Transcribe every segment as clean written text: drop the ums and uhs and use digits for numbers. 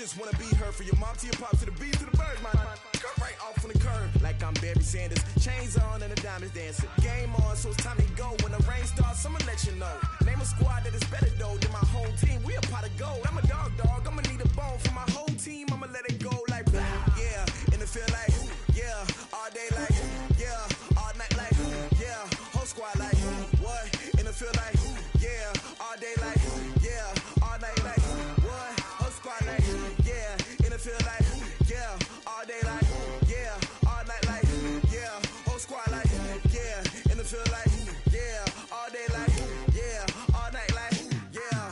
just wanna be heard from your mom to your pop to the beat to the birds, man. Cut right off on the curb like I'm Barry Sanders. Chains on and the diamonds dancing. Game on, so it's time to go. When the rain starts, I'ma let you know. Name a squad that is better though than my whole team. We a pot of gold. I'm a dog. I'ma need a bone for my whole team. I'ma let it go like blah. Yeah, in the field like yeah, all day like yeah, all night like yeah, whole squad like what? In the field like yeah, all day like yeah, all night like what? Whole squad like yeah, in the field like yeah, all day like yeah, all night like yeah, whole squad like yeah, in the field like yeah, all day like yeah, all night like yeah.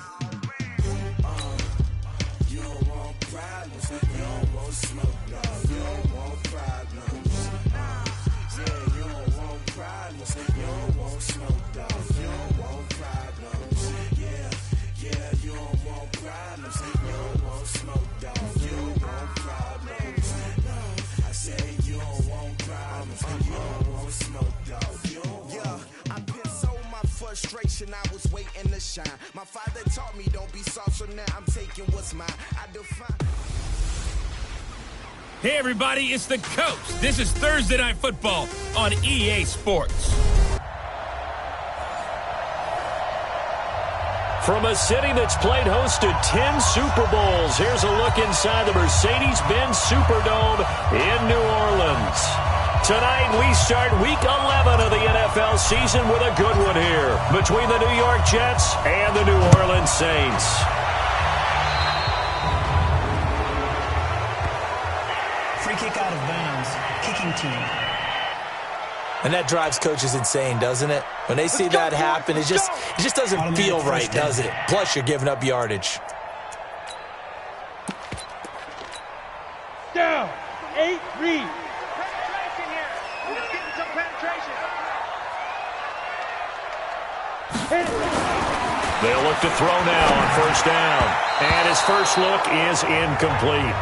You don't want problems, you don't want smoke, no, you don't want problems. Yeah, you don't want problems, you don't want smoke, dog, you don't want problems. Yeah, you don't want problems, you don't want smoke, dog, you don't want problems. No, I say you don't want problems, you don't want smoke, dog, you don't want. Yeah, I've been so my frustration, I was waiting to shine. My father taught me don't be soft, so now I'm taking what's mine. I define. Hey everybody, it's the Coach. This is Thursday Night Football on EA Sports. From a city that's played host to 10 Super Bowls, here's a look inside the Mercedes-Benz Superdome in New Orleans. Tonight, we start Week 11 of the NFL season with a good one here between the New York Jets and the New Orleans Saints. Free kick out of bounds. Kicking team. And that drives coaches insane, doesn't it? When they see that happen, it just doesn't feel right, does it? Plus, you're giving up yardage. Down. 8, read. Penetration here. He's getting some penetration. They'll look to throw now on first down. And his first look is incomplete.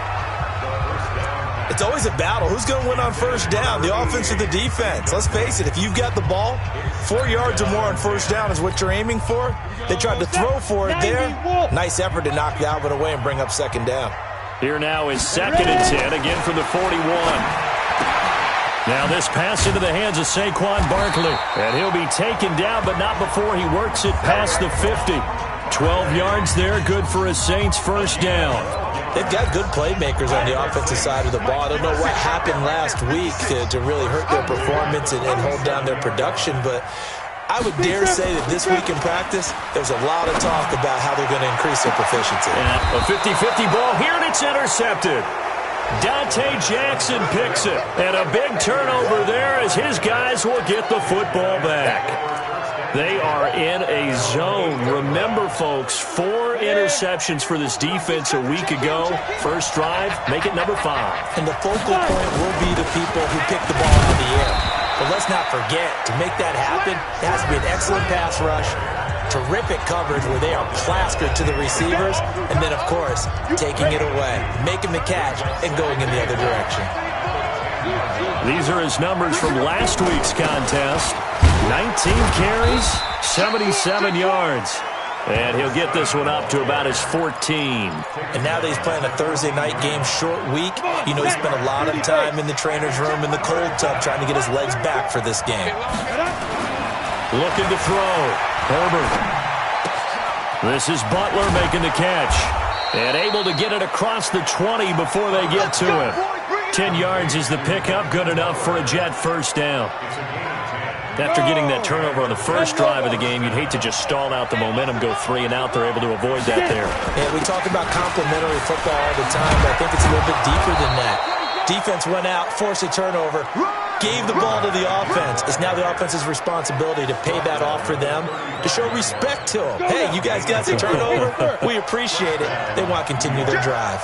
It's always a battle. Who's going to win on first down, the offense or the defense? Let's face it, if you've got the ball, 4 yards or more on first down is what you're aiming for. They tried to throw for it there. Nice effort to knock Alvin away and bring up second down. Here now is 2nd and 10, again from the 41. Now this pass into the hands of Saquon Barkley. And he'll be taken down, but not before he works it past the 50. 12 yards there, good for a Saints first down. They've got good playmakers on the offensive side of the ball. I don't know what happened last week to really hurt their performance and hold down their production, but I would dare say that this week in practice, there's a lot of talk about how they're going to increase their proficiency. A 50-50 ball here, and it's intercepted. Dante Jackson picks it, and a big turnover there as his guys will get the football back. They are in a zone. Remember, folks, 4 interceptions for this defense a week ago. First drive, make it number 5. And the focal point will be the people who pick the ball in the air. But let's not forget, to make that happen, it has to be an excellent pass rush, terrific coverage where they are plastered to the receivers, and then, of course, taking it away, making the catch, and going in the other direction. These are his numbers from last week's contest. 19 carries, 77 yards. And he'll get this one up to about his 14. And now that he's playing a Thursday night game, short week, you know he spent a lot of time in the trainer's room in the cold tub trying to get his legs back for this game. Looking to throw. Herbert. This is Butler making the catch. And able to get it across the 20 before they get to him. 10 yards is the pickup, good enough for a Jet first down. After getting that turnover on the first drive of the game, you'd hate to just stall out the momentum, go 3 and out. They're able to avoid that there. Yeah, we talk about complementary football all the time, but I think it's a little bit deeper than that. Defense went out, forced a turnover, gave the ball to the offense. It's now the offense's responsibility to pay that off for them, to show respect to them. Hey, you guys got the turnover? We appreciate it. They want to continue their drive.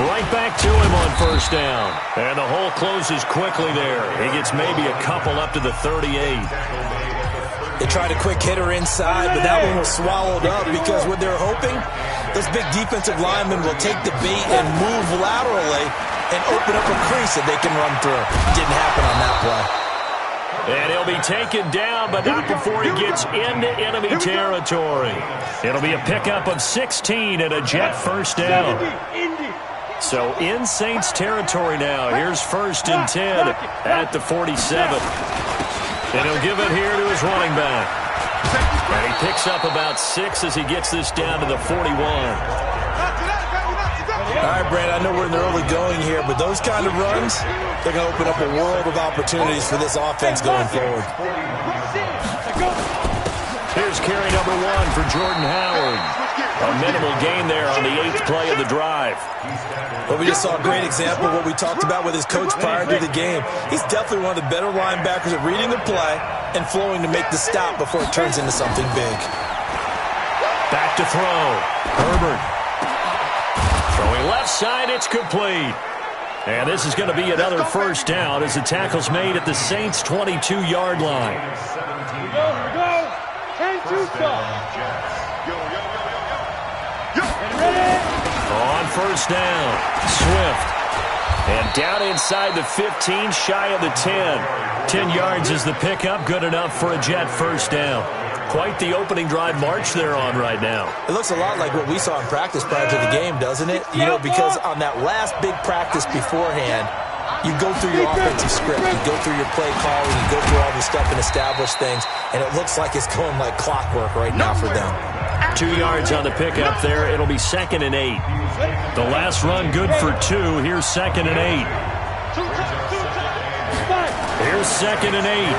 Right back to him on first down. And the hole closes quickly there. He gets maybe a couple up to the 38. They tried a quick hitter inside, but that one was swallowed up because what they're hoping, those big defensive linemen will take the bait and move laterally and open up a crease that they can run through. Didn't happen on that play. And he'll be taken down, but not before he gets into enemy territory. It'll be a pickup of 16 and a Jet first down. So in Saints territory now. Here's 1st and 10 at the 47. And he'll give it here to his running back. And he picks up about 6 as he gets this down to the 41. All right, Brandon, I know we're in the early going here, but those kind of runs, they're going to open up a world of opportunities for this offense going forward. Here's carry number 1 for Jordan Howard. A minimal gain there on the 8th play of the drive. Well, we just saw a great example of what we talked about with his coach prior to the game. He's definitely one of the better linebackers at reading the play and flowing to make the stop before it turns into something big. Back to throw. Herbert. Throwing left side, it's complete. And this is going to be another first down as the tackle's made at the Saints' 22-yard line. Here we go. 10-2 stop. On first down, Swift. And down inside the 15, shy of the 10. 10 yards is the pickup, good enough for a Jet first down. Quite the opening drive march they're on right now. It looks a lot like what we saw in practice prior to the game, doesn't it? You know, because on that last big practice beforehand, you go through your offensive script, you go through your play calling, you go through all the stuff and establish things, and it looks like it's going like clockwork right now for them. 2 yards on the pickup there. It'll be 2nd and 8. The last run good for 2. Here's 2nd and 8. Here's 2nd and 8.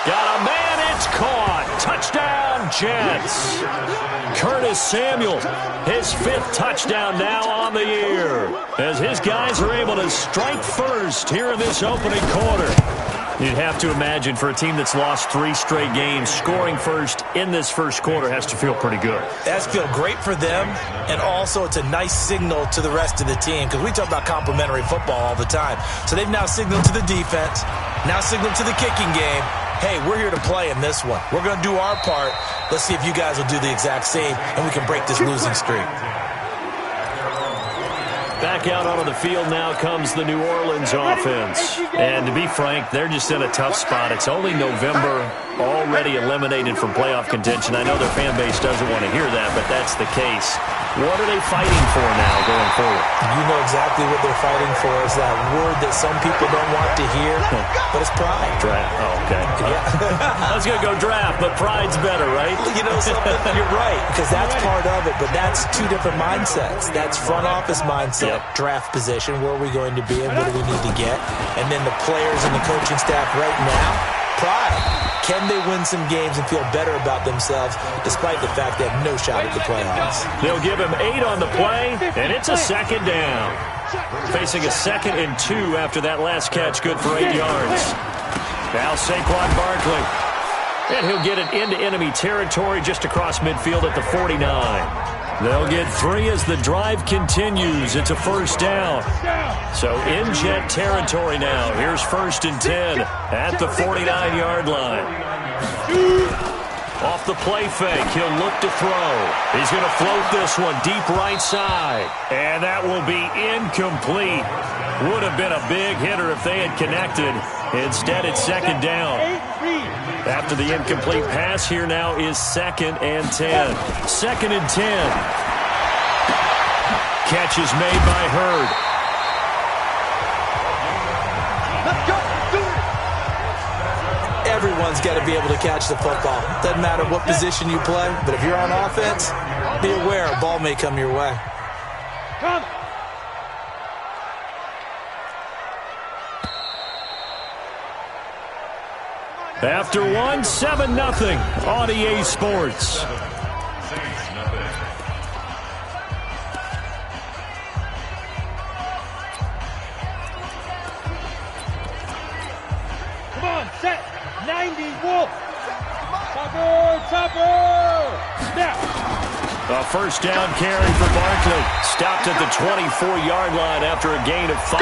Got a man, it's caught. Touchdown, Jets. Curtis Samuel, his 5th touchdown now on the year, as his guys are able to strike first here in this opening quarter. You'd have to imagine for a team that's lost 3 straight games, scoring first in this first quarter has to feel pretty good. It has to feel great for them, and also it's a nice signal to the rest of the team, because we talk about complementary football all the time. So they've now signaled to the defense, now signaled to the kicking game, hey, we're here to play in this one. We're going to do our part. Let's see if you guys will do the exact same, and we can break this losing streak. Back out onto the field now comes the New Orleans offense. And to be frank, they're just in a tough spot. It's only November, already eliminated from playoff contention. I know their fan base doesn't want to hear that, but that's the case. What are they fighting for now going forward? You know exactly what they're fighting for. Is that word that some people don't want to hear, but it's pride. Draft. Oh, okay. Yeah. I was going to go draft, but pride's better, right? You know something? You're right, because that's part of it, but that's 2 different mindsets. That's front office mindset, draft position, where are we going to be and what do we need to get? And then the players and the coaching staff right now, pride. Can they win some games and feel better about themselves despite the fact they have no shot at the playoffs? They'll give him 8 on the play, and it's a 2nd down. Facing a 2nd and 2 after that last catch, good for 8 yards. Now Saquon Barkley. And he'll get it into enemy territory just across midfield at the 49. They'll get 3 as the drive continues. It's a first down. So in Jet territory now. Here's 1st and 10 at the 49-yard line. Off the play fake, he'll look to throw. He's going to float this one deep right side. And that will be incomplete. Would have been a big hitter if they had connected. Instead, it's 2nd down. After the incomplete pass, here now is 2nd and 10. 2nd and 10. Catch is made by Hurd. Everyone's got to be able to catch the football. Doesn't matter what position you play, but if you're on offense, be aware a ball may come your way. Come. After 1, 7-0 on EA Sports. Come on, set. 90, Wolf. Chopper. Snap. A first down carry for Barkley. Stopped at the 24-yard line after a gain of 5.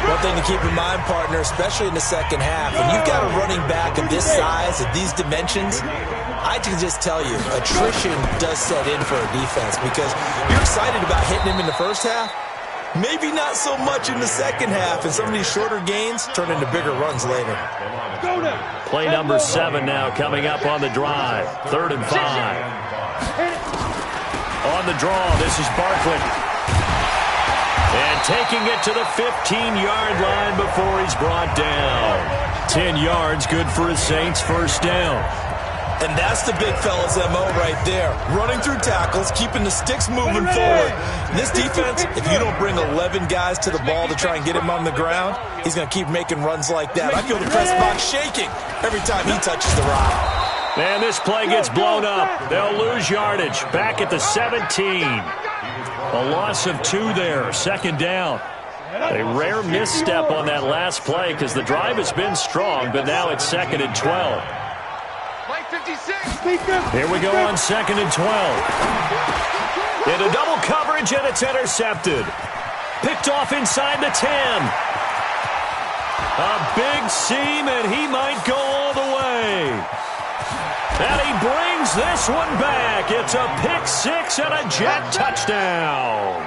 One thing to keep in mind, partner, especially in the second half, when you've got a running back of this size, of these dimensions, I can just tell you, attrition does set in for a defense because you're excited about hitting him in the first half, Maybe not so much in the second half, and some of these shorter gains turn into bigger runs later. Play number 7 now coming up on the drive. 3rd and 5. On the draw, this is Barkley. And taking it to the 15-yard line before he's brought down. 10 yards, good for his Saints, first down. And that's the big fella's MO right there. Running through tackles, keeping the sticks moving forward. This defense, if you don't bring 11 guys to the ball to try and get him on the ground, he's going to keep making runs like that. I feel the press box shaking every time he touches the rock. And this play gets blown up. They'll lose yardage. Back at the 17. A loss of 2 there. 2nd down. A rare misstep on that last play because the drive has been strong, but now it's 2nd and 12. Here we go on 2nd and 12. Into double coverage, and it's intercepted. Picked off inside the 10. A big seam, and he might go all the way. And he brings this one back. It's a pick 6 and a Jet touchdown.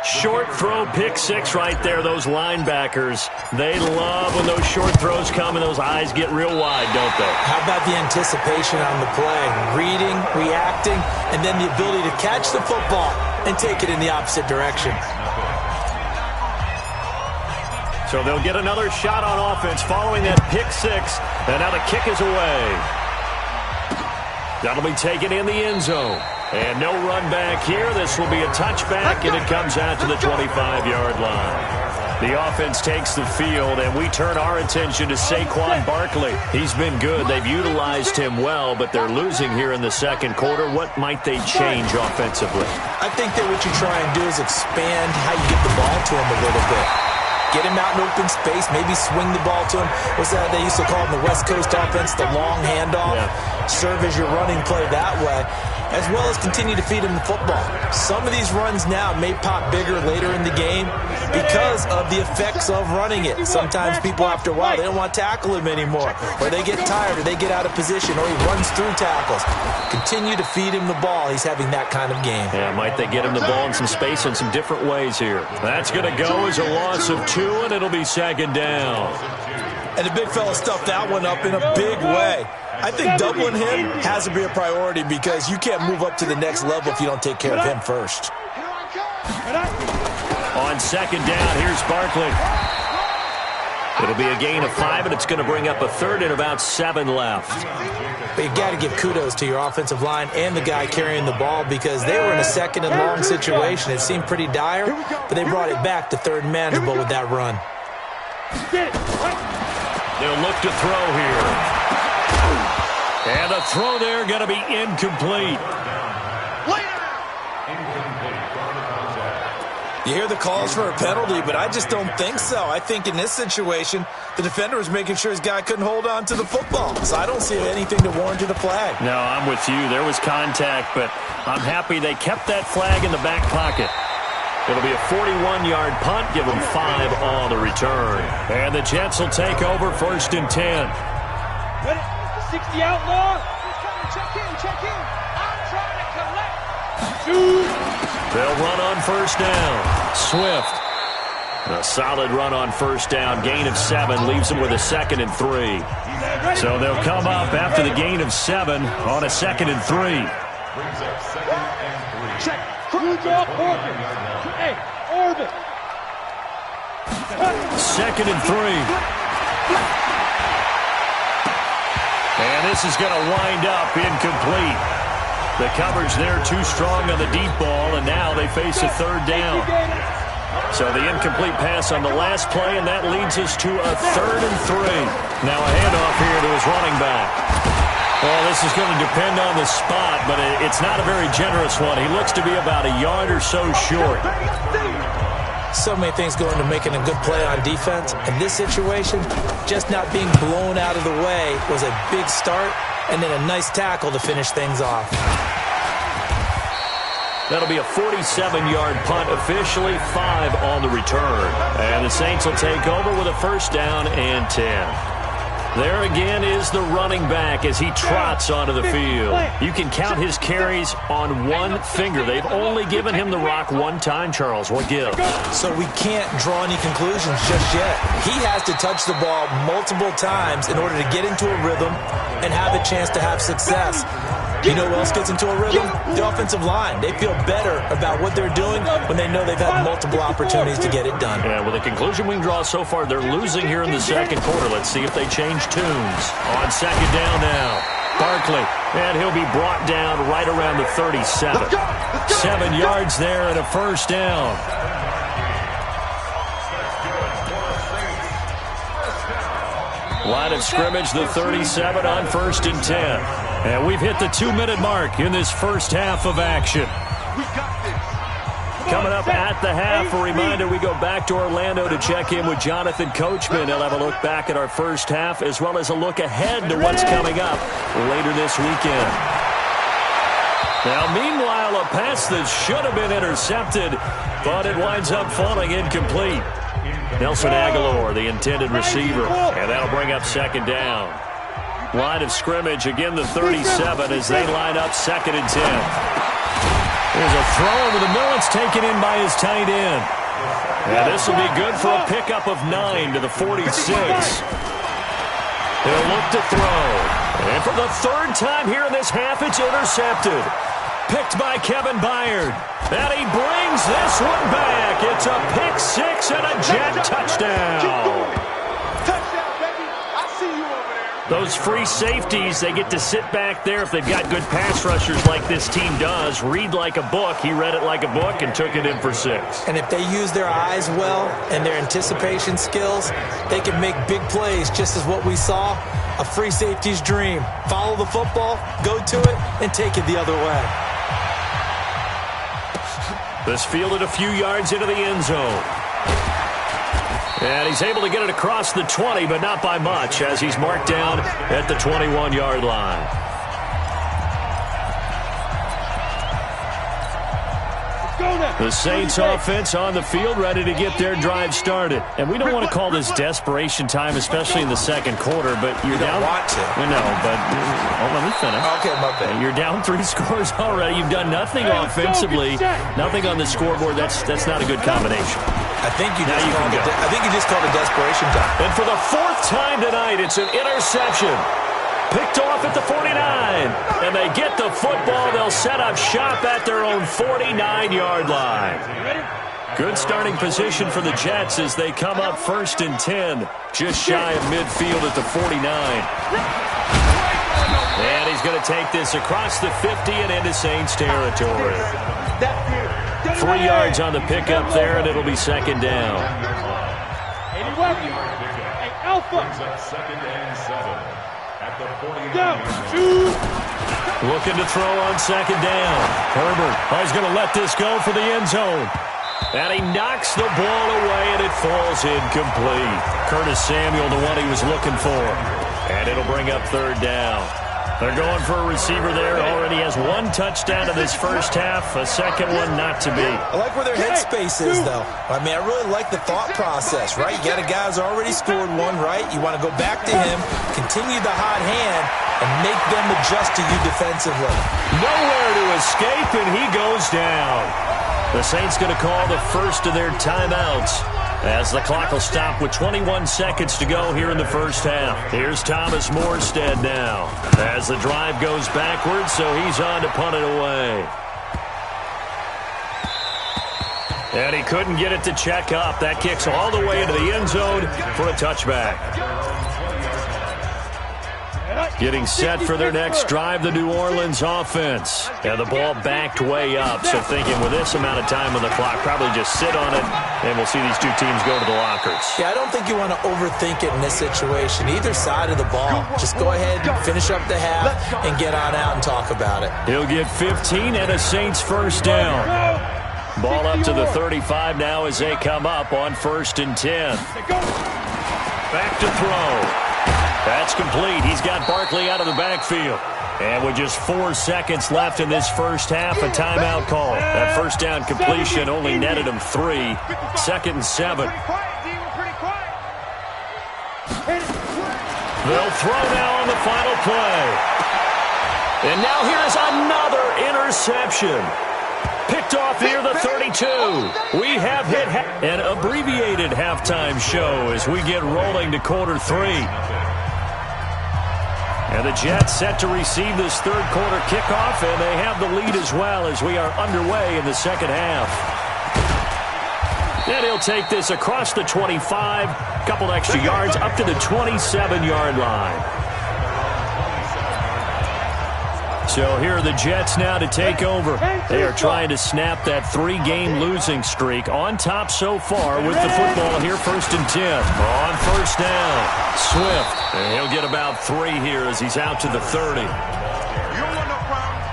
Short throw, pick 6 right there. Those linebackers, they love when those short throws come and those eyes get real wide, don't they? How about the anticipation on the play? Reading, reacting, and then the ability to catch the football and take it in the opposite direction. So they'll get another shot on offense following that pick 6, and now the kick is away. That'll be taken in the end zone. And no run back here. This will be a touchback, and it comes out to the 25-yard line. The offense takes the field, and we turn our attention to Saquon Barkley. He's been good. They've utilized him well, but they're losing here in the second quarter. What might they change offensively? I think that what you try and do is expand how you get the ball to him a little bit. Get him out in open space, maybe swing the ball to him. What's that they used to call in the West Coast offense, the long handoff? Yeah. Serve as your running play that way, as well as continue to feed him the football. Some of these runs now may pop bigger later in the game because of the effects of running it. Sometimes people, after a while, they don't want to tackle him anymore, or they get tired, or they get out of position, or he runs through tackles. Continue to feed him the ball. He's having that kind of game. Yeah, might they get him the ball in some space in some different ways here. That's going to go as a loss of 2, and it'll be 2nd down. And the big fella stuffed that one up in a big way. I think doubling him has to be a priority because you can't move up to the next level if you don't take care of him first. On 2nd down, here's Barkley. It'll be a gain of 5, and it's going to bring up a 3rd and about 7 left. But you've got to give kudos to your offensive line and the guy carrying the ball because they were in a 2nd and long situation. It seemed pretty dire, but they brought it back to 3rd and manageable with that run. They'll look to throw here. And the throw there going to be incomplete. You hear the calls for a penalty, but I just don't think so. I think in this situation, the defender was making sure his guy couldn't hold on to the football. So I don't see anything to warrant a flag. No, I'm with you. There was contact, but I'm happy they kept that flag in the back pocket. It'll be a 41-yard punt, give them 5 on the return. And the Jets will take over 1st and 10. 60 outlaw. Check in. I'm trying to collect. 2. They'll run on 1st down. Swift. A solid run on 1st down. Gain of 7 leaves them with a 2nd and 3. So they'll come up after the gain of 7 on a 2nd and 3. Check. Cruise off Orbit. Hey, Orbit. 2nd and 3. And this is going to wind up incomplete. The coverage there too strong on the deep ball, and now they face a 3rd down. So the incomplete pass on the last play, and that leads us to a 3rd and 3. Now a handoff here to his running back. Well, this is going to depend on the spot, but it's not a very generous one. He looks to be about a yard or so short. So many things go into making a good play on defense. In this situation, just not being blown out of the way was a big start, and then a nice tackle to finish things off. That'll be a 47-yard punt, officially 5 on the return. And the Saints will take over with a 1st down and 10. There again is the running back as he trots onto the field. You can count his carries on one finger. They've only given him the rock one time, Charles. What gives? So we can't draw any conclusions just yet. He has to touch the ball multiple times in order to get into a rhythm and have a chance to have success. You know who else gets into a rhythm? The offensive line. They feel better about what they're doing when they know they've had multiple opportunities to get it done. Yeah, well, the conclusion we can draw so far, they're losing here in the second quarter. Let's see if they change tunes. On second down now, Barkley, and he'll be brought down right around the 37. 7 yards there and a first down. Line of scrimmage, the 37 on 1st and 10. And we've hit the 2-minute mark in this first half of action. Coming up at the half, a reminder, we go back to Orlando to check in with Jonathan Coachman. He'll have a look back at our first half as well as a look ahead to what's coming up later this weekend. Now, meanwhile, a pass that should have been intercepted, but it winds up falling incomplete. Nelson Aguilar, the intended receiver, and that'll bring up second down. Line of scrimmage, again the 37 as they line up 2nd and 10. There's a throw over the middle. It's taken in by his tight end. And this will be good for a pickup of 9 to the 46. He'll look to throw. And for the 3rd time here in this half, it's intercepted. Picked by Kevin Byard. And he brings this one back. It's a pick 6 and a Jet touchdown. Those free safeties, they get to sit back there if they've got good pass rushers like this team does. Read like a book. He read it like a book and took it in for 6. And if they use their eyes well and their anticipation skills, they can make big plays, just as what we saw. A free safety's dream. Follow the football, go to it, and take it the other way. This fielded a few yards into the end zone. And he's able to get it across the 20, but not by much, as he's marked down at the 21-yard line. The Saints offense on the field, ready to get their drive started. And we don't want to call this desperation time, especially in the second quarter, but you're down. You don't want to. No, but let me finish. Okay, my bad. You're down 3 scores already. You've done nothing offensively, nothing on the scoreboard. That's not a good combination. I think you just called it desperation time. And for the 4th time tonight, it's an interception. Picked off at the 49. And they get the football. They'll set up shop at their own 49-yard line. Good starting position for the Jets as they come up 1st and 10. Just shy of midfield at the 49. And he's going to take this across the 50 and into Saints territory. 3 yards on the pickup there, and it'll be 2nd down. Looking to throw on 2nd down. Herbert, he's going to let this go for the end zone. And he knocks the ball away, and it falls incomplete. Curtis Samuel, the one he was looking for. And it'll bring up 3rd down. They're going for a receiver there. Already has 1 touchdown in this first half. A second one not to be. I like where their headspace is, though. I mean, I really like the thought process, right? You got a guy who's already scored 1, right? You want to go back to him, continue the hot hand, and make them adjust to you defensively. Nowhere to escape, and he goes down. The Saints going to call the first of their timeouts as the clock will stop with 21 seconds to go here in the first half. Here's Thomas Morstead now as the drive goes backwards, so he's on to punt it away. And he couldn't get it to check up. That kicks all the way into the end zone for a touchback. Getting set for their next drive, the New Orleans offense. And the ball backed way up, so thinking with this amount of time on the clock, probably just sit on it, and we'll see these two teams go to the lockers. Yeah, I don't think you want to overthink it in this situation. Either side of the ball. Just go ahead and finish up the half and get on out and talk about it. He'll get 15 and a Saints first down. Ball up to the 35 now as they come up on 1st and 10. Back to throw. That's complete. He's got Barkley out of the backfield. And with just 4 seconds left in this first half, a timeout call. That first down completion only netted him 3. 2nd and 7. They'll throw now on the final play. And now here's another interception. Picked off near the 32. We have hit an abbreviated halftime show as we get rolling to quarter 3. And the Jets set to receive this third quarter kickoff, and they have the lead as well as we are underway in the second half. And he'll take this across the 25, couple extra yards up to the 27-yard line. So here are the Jets now to take over. They are trying to snap that 3-game losing streak. On top so far with the football here, 1st and 10. On first down, Swift. And he'll get about 3 here as he's out to the 30.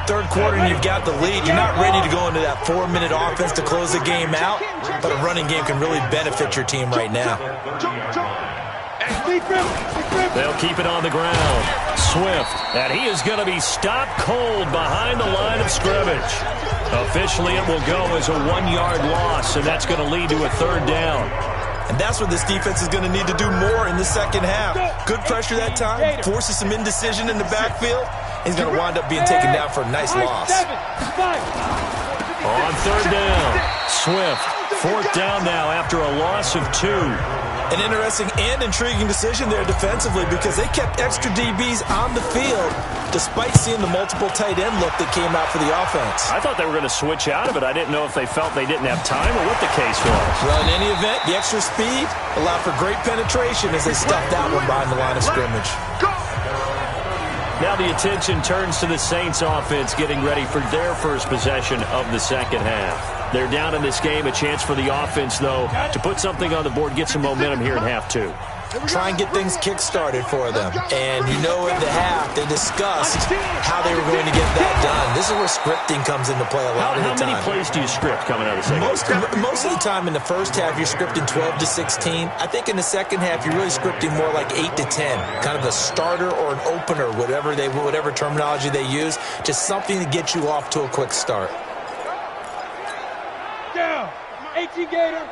Third quarter and you've got the lead. You're not ready to go into that 4-minute offense to close the game out, but a running game can really benefit your team right now. They'll keep it on the ground. Swift, and he is going to be stopped cold behind the line of scrimmage. Officially, it will go as a 1-yard loss, and that's going to lead to a third down. And that's what this defense is going to need to do more in the second half. Good pressure that time, forces some indecision in the backfield. He's going to wind up being taken down for a nice loss. On third down, Swift, 4th down now after a loss of 2. An interesting and intriguing decision there defensively because they kept extra DBs on the field despite seeing the multiple tight end look that came out for the offense. I thought they were going to switch out of it. I didn't know if they felt they didn't have time or what the case was. Well, in any event, the extra speed allowed for great penetration as they stuffed that one behind the line of scrimmage. Now the attention turns to the Saints offense getting ready for their first possession of the second half. They're down in this game. A chance for the offense, though, to put something on the board, get some momentum here in half 2. Try and get things kick-started for them. And you know in the half, they discussed how they were going to get that done. This is where scripting comes into play a lot of the time. How many plays do you script coming out of the second half? Most of the time in the first half, you're scripting 12 to 16. I think in the second half, you're really scripting more like 8 to 10. Kind of a starter or an opener, whatever terminology they use. Just something to get you off to a quick start. Down. 18 Gator. I'm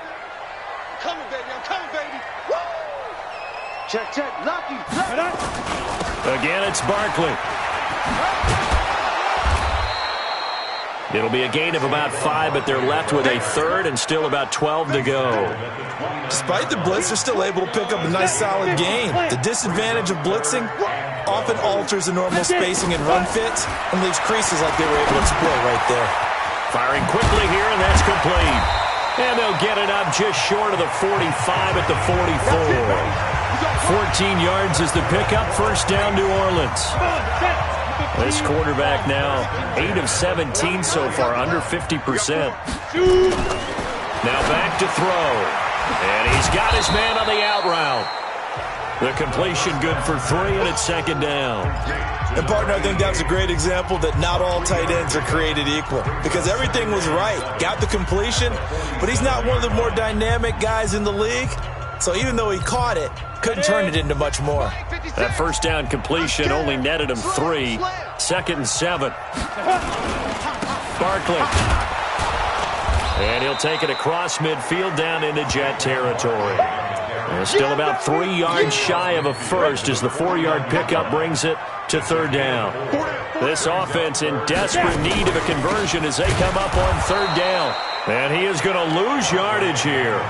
coming, baby. Woo! Check. Lucky. Again, it's Barkley. It'll be a gain of about 5, but they're left with a third and still about 12 to go. Despite the blitz, they're still able to pick up a nice solid gain. The disadvantage of blitzing often alters the normal spacing and run fits and leaves creases like they were able to exploit right there. Firing quickly here, and that's complete. And they'll get it up just short of the 45 at the 44. 14 yards is the pickup. First down, New Orleans. This quarterback now 8 of 17 so far, under 50%. Now back to throw. And he's got his man on the out route. The completion good for 3, and it's second down. And, partner, I think that's a great example that not all tight ends are created equal because everything was right. Got the completion, but he's not one of the more dynamic guys in the league. So even though he caught it, couldn't turn it into much more. That first down completion only netted him 3. 2nd and 7. Barkley. And he'll take it across midfield down into Jet territory. And still about 3 yards shy of a first as the 4-yard pickup brings it to third down. This offense in desperate need of a conversion as they come up on third down. And he is going to lose yardage here.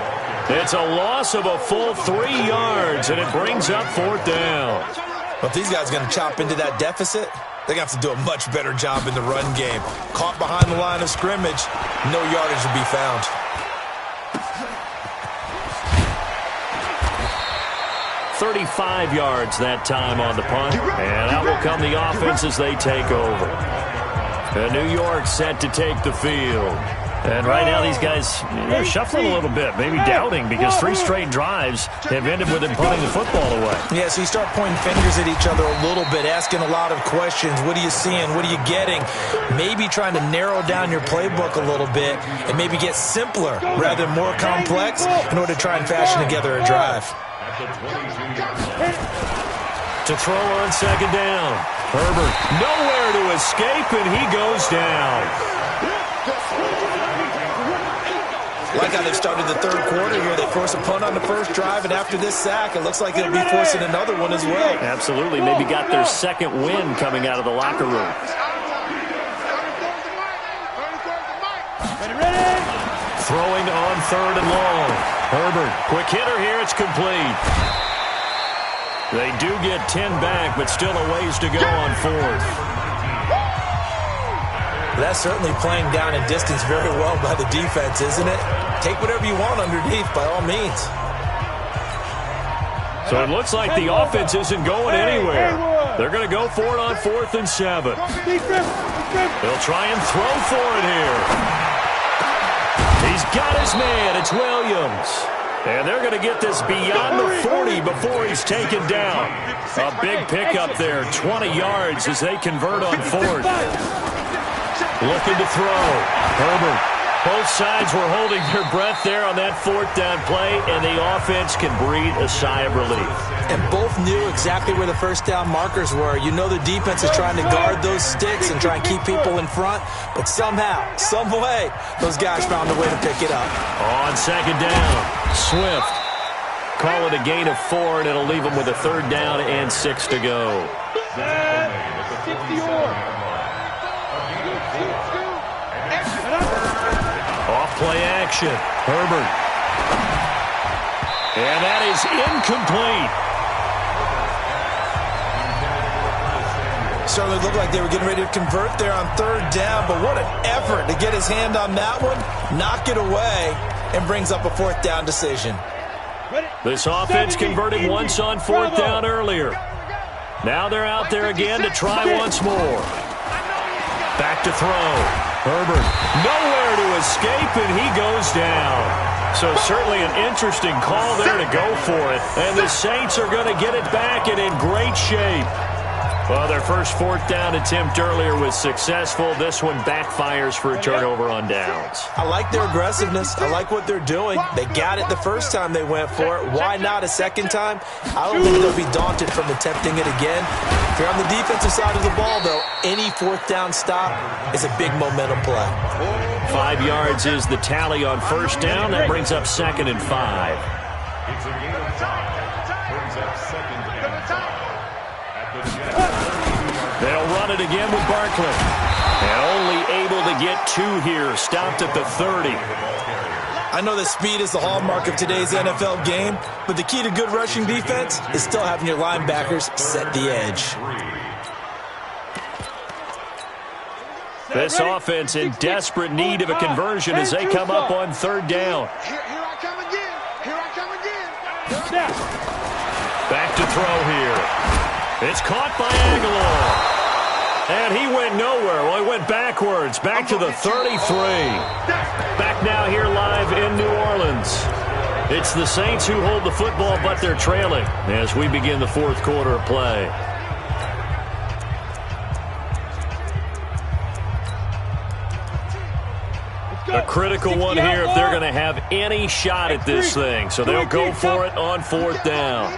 It's a loss of a full 3 yards, and it brings up 4th down. Well, if these guys are going to chop into that deficit, they're going to have to do a much better job in the run game. Caught behind the line of scrimmage, no yardage to be found. .35 yards that time on the punt, and out will come the offense as they take over. And New York set to take the field. And right now these guys are shuffling a little bit, maybe doubting, because 3 straight drives have ended with them putting the football away. Yeah, so you start pointing fingers at each other a little bit, asking a lot of questions. What are you seeing? What are you getting? Maybe trying to narrow down your playbook a little bit and maybe get simpler rather than more complex in order to try and fashion together a drive. To throw on second down. Herbert nowhere to escape, and he goes down. Like how they've started the third quarter here. They force a punt on the first drive, and after this sack, it looks like they'll be forcing another one as well. Absolutely. Maybe got their second win coming out of the locker room. Throwing on third and long. Herbert, quick hitter here. It's complete. They do get 10 back, but still a ways to go on fourth. That's certainly playing down and distance very well by the defense, isn't it? Take whatever you want underneath, by all means. So it looks like the offense isn't going anywhere. They're going to go for it on 4th and 7. They'll try and throw for it here. He's got his man. It's Williams. And they're going to get this beyond the 40 before he's taken down. A big pickup there, 20 yards as they convert on 4th. Looking to throw. Herbert. Both sides were holding their breath there on that 4th down play, and the offense can breathe a sigh of relief. And both knew exactly where the first down markers were. You know the defense is trying to guard those sticks and try and keep people in front, but somehow, some way, those guys found a way to pick it up. On 2nd down, Swift. Call it a gain of 4, and it'll leave them with a 3rd down and 6 to go. Off-play action. Herbert. And that is incomplete. Certainly looked like they were getting ready to convert there on 3rd down, but what an effort to get his hand on that one, knock it away, and brings up a 4th down decision. This offense converted once on 4th down earlier. Now they're out there again to try once more. Back to throw. Herbert, nowhere to escape, and he goes down. So certainly an interesting call there to go for it. And the Saints are going to get it back and in great shape. Well, their first 4th down attempt earlier was successful. This one backfires for a turnover on downs. I like their aggressiveness. I like what they're doing. They got it the first time they went for it. Why not a second time? I don't think they'll be daunted from attempting it again. If you're on the defensive side of the ball, though, any 4th down stop is a big momentum play. 5 yards is the tally on 1st down. That brings up 2nd and 5. They'll run it again with Barkley. And only able to get 2 here. Stopped at the 30. I know that speed is the hallmark of today's NFL game, but the key to good rushing defense is still having your linebackers set the edge. This offense in desperate need of a conversion as they come up on 3rd down. Here I come again. Here I come again. Back to throw here. It's caught by Aguilar. And he went nowhere. Well, he went backwards. Back to the 33. Back now here live in New Orleans. It's the Saints who hold the football, but they're trailing as we begin the 4th quarter of play. A critical one here if they're going to have any shot at this thing. So they'll go for it on 4th down.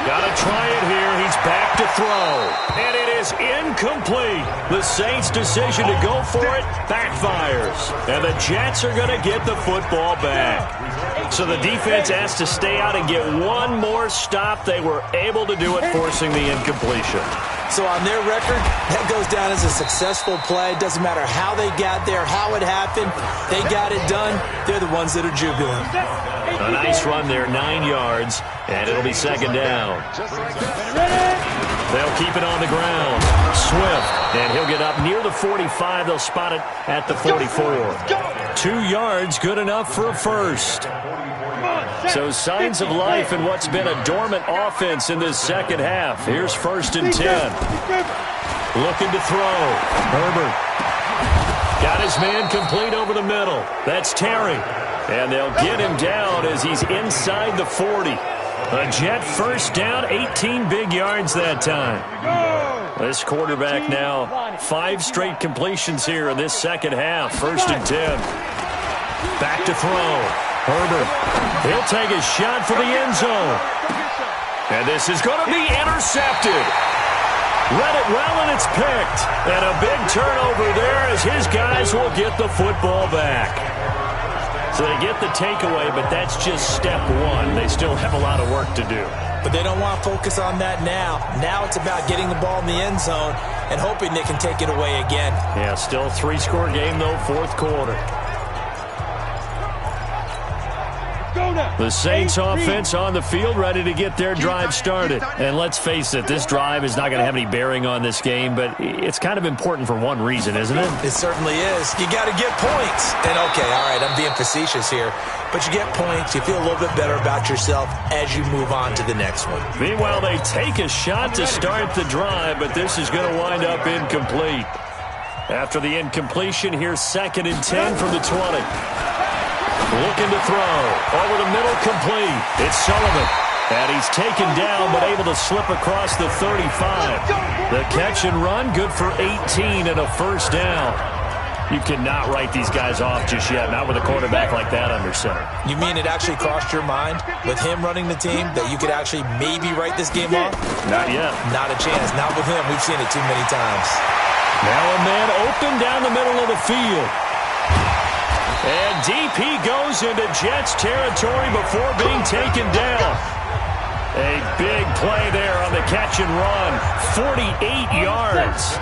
Got to try it here. He's back to throw. And it is incomplete. The Saints' decision to go for it backfires. And the Jets are going to get the football back. So the defense has to stay out and get one more stop. They were able to do it, forcing the incompletion. So on their record, that goes down as a successful play. Doesn't matter how they got there, how it happened. They got it done. They're the ones that are jubilant. A nice run there, 9 yards, and it'll be 2nd down. They'll keep it on the ground. Swift, and he'll get up near the 45. They'll spot it at the 44. 2 yards, good enough for a first. So signs of life in what's been a dormant offense in this second half. Here's 1st and 10. Looking to throw. Herbert. Got his man complete over the middle. That's Terry. And they'll get him down as he's inside the 40. A Jet first down, 18 big yards that time. This quarterback now, 5 straight completions here in this second half. 1st and 10. Back to throw. Herbert. He'll take a shot for the end zone. And this is going to be intercepted. Read it well, and it's picked. And a big turnover there as his guys will get the football back. So they get the takeaway, but that's just step one. They still have a lot of work to do. But they don't want to focus on that now. Now it's about getting the ball in the end zone and hoping they can take it away again. Yeah, still 3-score game, though, fourth quarter. The Saints offense on the field, ready to get their drive started. And let's face it, this drive is not going to have any bearing on this game, but it's kind of important for one reason, isn't it? It certainly is. You got to get points. And, okay, all right, I'm being facetious here. But you get points, you feel a little bit better about yourself as you move on to the next one. Meanwhile, they take a shot to start the drive, but this is going to wind up incomplete. After the incompletion, here's 2nd and 10 from the 20. Looking to throw. Over the middle, complete. It's Sullivan. And he's taken down, but able to slip across the 35. The catch and run, good for 18 and a first down. You cannot write these guys off just yet, not with a quarterback like that under center. You mean it actually crossed your mind with him running the team that you could actually maybe write this game off? Not yet. Not a chance. Not with him. We've seen it too many times. Now a man open down the middle of the field. And DP goes into Jets territory before being taken down. A big play there on the catch and run. 48 yards.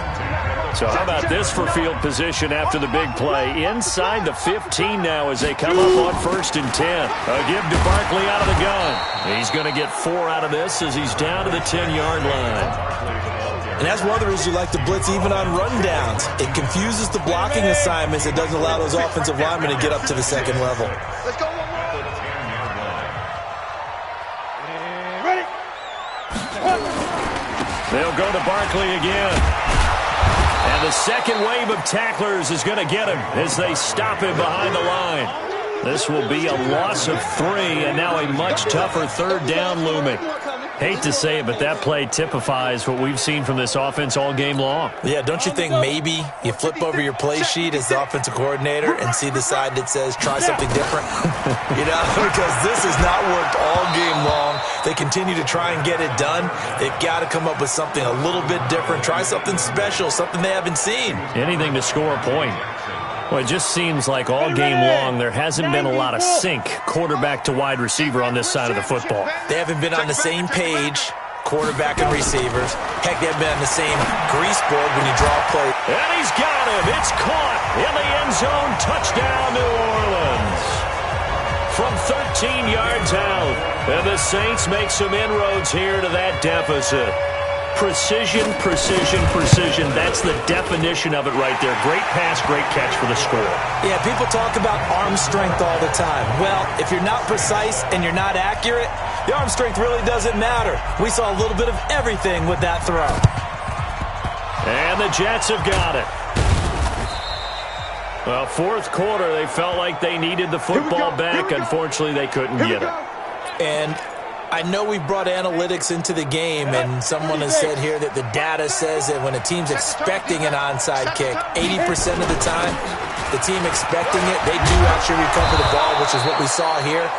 So how about this for field position after the big play? Inside the 15 now as they come up on 1st and 10. A give to Barkley out of the gun. He's going to get 4 out of this as he's down to the 10-yard line. And that's one of the reasons you like to blitz even on rundowns. It confuses the blocking assignments. It doesn't allow those offensive linemen to get up to the second level. Let's go. Ready? They'll go to Barkley again. And the second wave of tacklers is going to get him as they stop him behind the line. This will be a loss of 3, and now a much tougher 3rd down looming. Hate to say it, but that play typifies what we've seen from this offense all game long. Yeah, don't you think maybe you flip over your play sheet as the offensive coordinator and see the side that says try something different? You know, because this has not worked all game long. They continue to try and get it done. They've got to come up with something a little bit different. Try something special, something they haven't seen. Anything to score a point. Well, it just seems like all game long there hasn't been a lot of sync quarterback to wide receiver on this side of the football. They haven't been on the same page, quarterback and receivers. Heck, they haven't been on the same grease board when you draw a play. And he's got him. It's caught in the end zone. Touchdown, New Orleans. From 13 yards out. And the Saints make some inroads here to that deficit. Precision, precision, precision. That's the definition of it right there. Great pass, great catch for the score. Yeah, people talk about arm strength all the time. Well, if you're not precise and you're not accurate, the arm strength really doesn't matter. We saw a little bit of everything with that throw. And the Jets have got it. Well, fourth quarter, they felt like they needed the football back. Unfortunately, they couldn't get it. And I know we brought analytics into the game, and someone has said here that the data says that when a team's expecting an onside kick, 80% of the time, the team expecting it, they do actually recover the ball, which is what we saw here.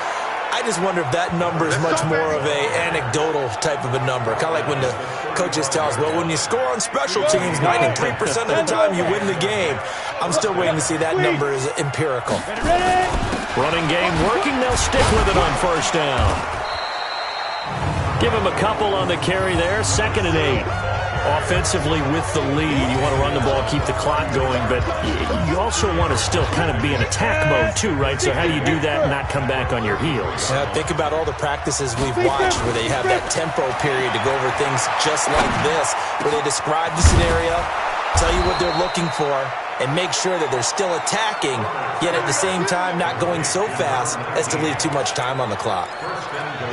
I just wonder if that number is much more of a anecdotal type of a number. Kind of like when the coaches tell us, well, when you score on special teams, 93% of the time you win the game. I'm still waiting to see that number is empirical. Running game working. They'll stick with it on 1st down. Give him a couple on the carry there. 2nd and 8. Offensively with the lead, you want to run the ball, keep the clock going, but you also want to still kind of be in attack mode too, right? So how do you do that and not come back on your heels? Think about all the practices we've watched where they have that tempo period to go over things just like this, where they describe the scenario, tell you what they're looking for, and make sure that they're still attacking, yet at the same time not going so fast as to leave too much time on the clock.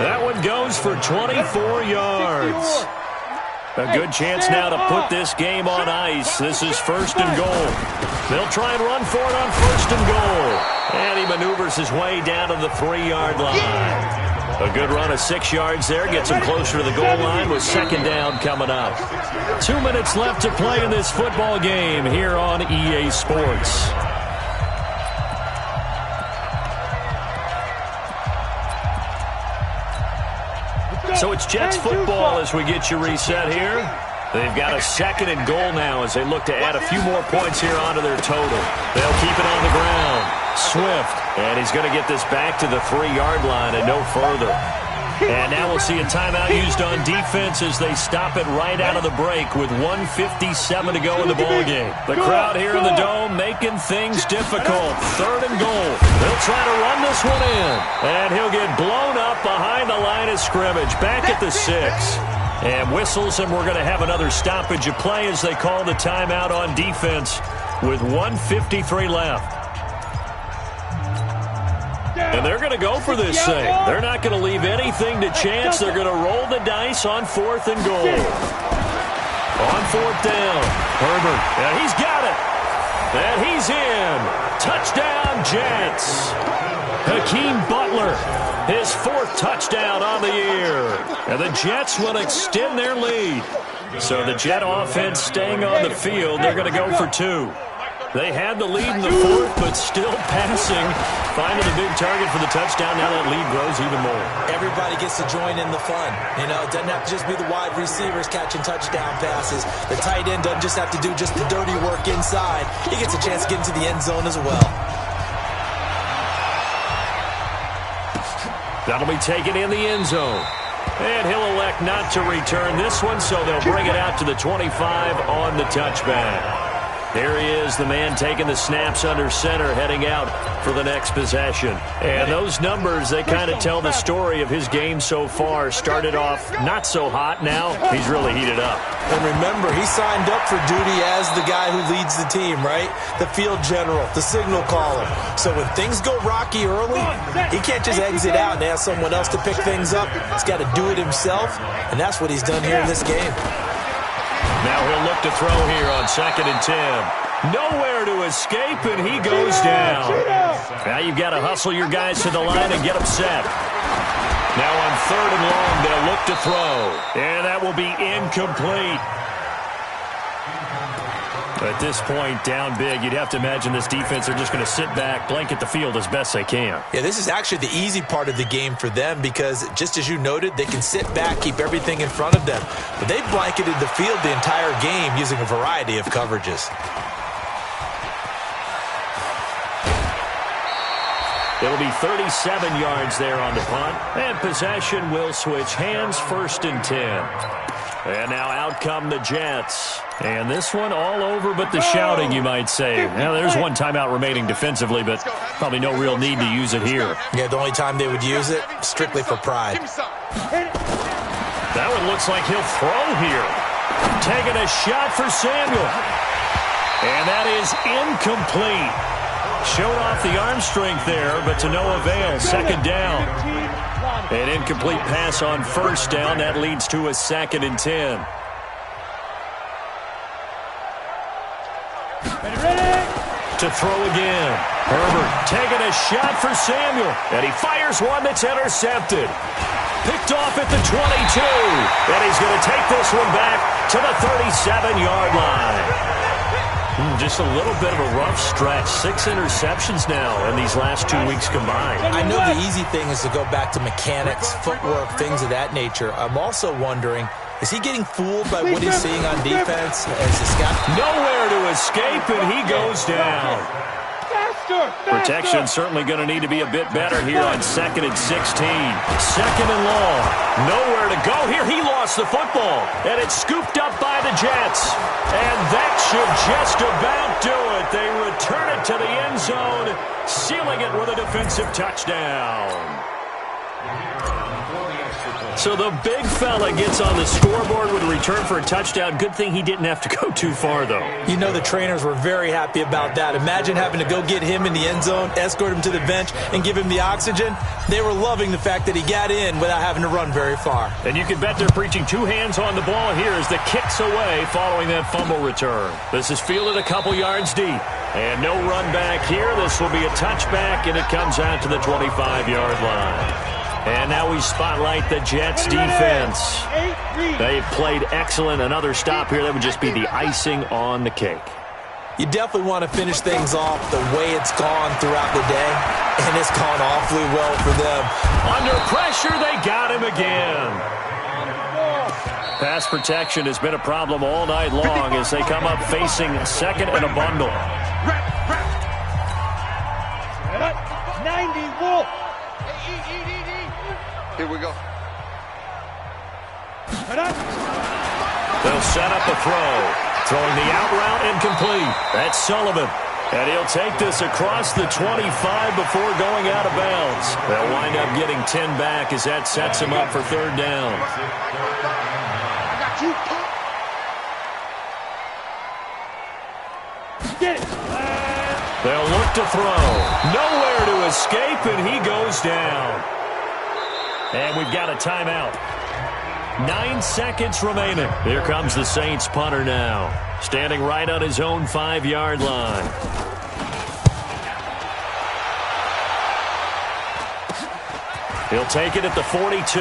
That one goes for 24 yards. A good chance now to put this game on ice. This is 1st and goal. They'll try and run for it on 1st and goal. And he maneuvers his way down to the 3-yard line. A good run of 6 yards there. Gets him closer to the goal line with 2nd down coming up. 2 minutes left to play in this football game here on EA Sports. So it's Jets football as we get you reset here. They've got a 2nd and goal now as they look to add a few more points here onto their total. They'll keep it on the ground. Swift, and he's going to get this back to the 3-yard line and no further. And now we'll see a timeout used on defense as they stop it right out of the break with 1:57 to go in the ballgame. The crowd here in the Dome making things difficult. 3rd and goal. They'll try to run this one in. And he'll get blown up behind the line of scrimmage. Back at the 6. And whistles, and we're going to have another stoppage of play as they call the timeout on defense with 1:53 left. And they're going to go for this thing. They're not going to leave anything to chance. They're going to roll the dice on 4th and goal. On 4th down, Herbert, and he's got it. And he's in. Touchdown, Jets. Hakeem Butler, his 4th touchdown on the year. And the Jets will extend their lead. So the Jet offense staying on the field. They're going to go for 2. They had the lead in the 4th, but still passing. Finding a big target for the touchdown. Now that lead grows even more. Everybody gets to join in the fun. You know, it doesn't have to just be the wide receivers catching touchdown passes. The tight end doesn't just have to do just the dirty work inside. He gets a chance to get into the end zone as well. That'll be taken in the end zone. And he'll elect not to return this one, so they'll bring it out to the 25 on the touchback. There he is, the man taking the snaps under center, heading out for the next possession. And those numbers, they kind of tell the story of his game so far. Started off not so hot. Now he's really heated up. And remember, he signed up for duty as the guy who leads the team, right? The field general, the signal caller. So when things go rocky early, he can't just exit out and ask someone else to pick things up. He's got to do it himself, and that's what he's done here in this game. Now he'll look to throw here on 2nd and 10. Nowhere to escape, and he goes down. Now you've got to hustle your guys to the line and get them set. Now on 3rd and long, they'll look to throw. And that will be incomplete. At this point, down big, you'd have to imagine this defense are just going to sit back, blanket the field as best they can. Yeah, this is actually the easy part of the game for them because, just as you noted, they can sit back, keep everything in front of them. But they've blanketed the field the entire game using a variety of coverages. It'll be 37 yards there on the punt. And possession will switch hands, 1st and 10. And now out come the Jets. And this one all over but the shouting, you might say. Now, there's one timeout remaining defensively, but probably no real need to use it here. Yeah, the only time they would use it, strictly for pride. That one looks like he'll throw here. Taking a shot for Samuel. And that is incomplete. Showed off the arm strength there, but to no avail. 2nd down. An incomplete pass on 1st down. That leads to a 2nd and 10. To throw again. Herbert taking a shot for Samuel. And he fires one that's intercepted. Picked off at the 22. And he's going to take this one back to the 37-yard line. Just a little bit of a rough stretch. 6 interceptions now in these last 2 weeks combined. I know the easy thing is to go back to mechanics, footwork, things of that nature. I'm also wondering, is he getting fooled by what he's seeing on defense as a scout? Nowhere to escape, and he goes down. Protection certainly going to need to be a bit better here on 2nd and 16. 2nd and long. Nowhere to go here. He lost the football, and it's scooped up by the Jets. And that should just about do it. They return it to the end zone, sealing it with a defensive touchdown. So the big fella gets on the scoreboard with a return for a touchdown. Good thing he didn't have to go too far, though. You know the trainers were very happy about that. Imagine having to go get him in the end zone, escort him to the bench, and give him the oxygen. They were loving the fact that he got in without having to run very far. And you can bet they're preaching 2 hands on the ball here as the kick's away following that fumble return. This is fielded a couple yards deep. And no run back here. This will be a touchback, and it comes out to the 25-yard line. And now we spotlight the Jets defense. They've played excellent. Another stop here, that would just be the icing on the cake. You definitely want to finish things off the way it's gone throughout the day, and it's gone awfully well for them. Under pressure, they got him again. pass protection has been a problem all night long as they come up facing second and a bundle. 90 Wolf. Here we go. They'll set up a throw. Throwing the out route incomplete. That's Sullivan. And he'll take this across the 25 before going out of bounds. They'll wind up getting 10 back as that sets him up for third down. I got you. Get it. They'll look to throw. Nowhere to escape, and he goes down. And we've got a timeout. 9 seconds remaining. Here comes the Saints punter now. Standing right on his own 5-yard line. He'll take it at the 42.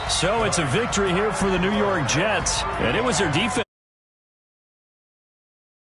So it's a victory here for the New York Jets, and it was their defense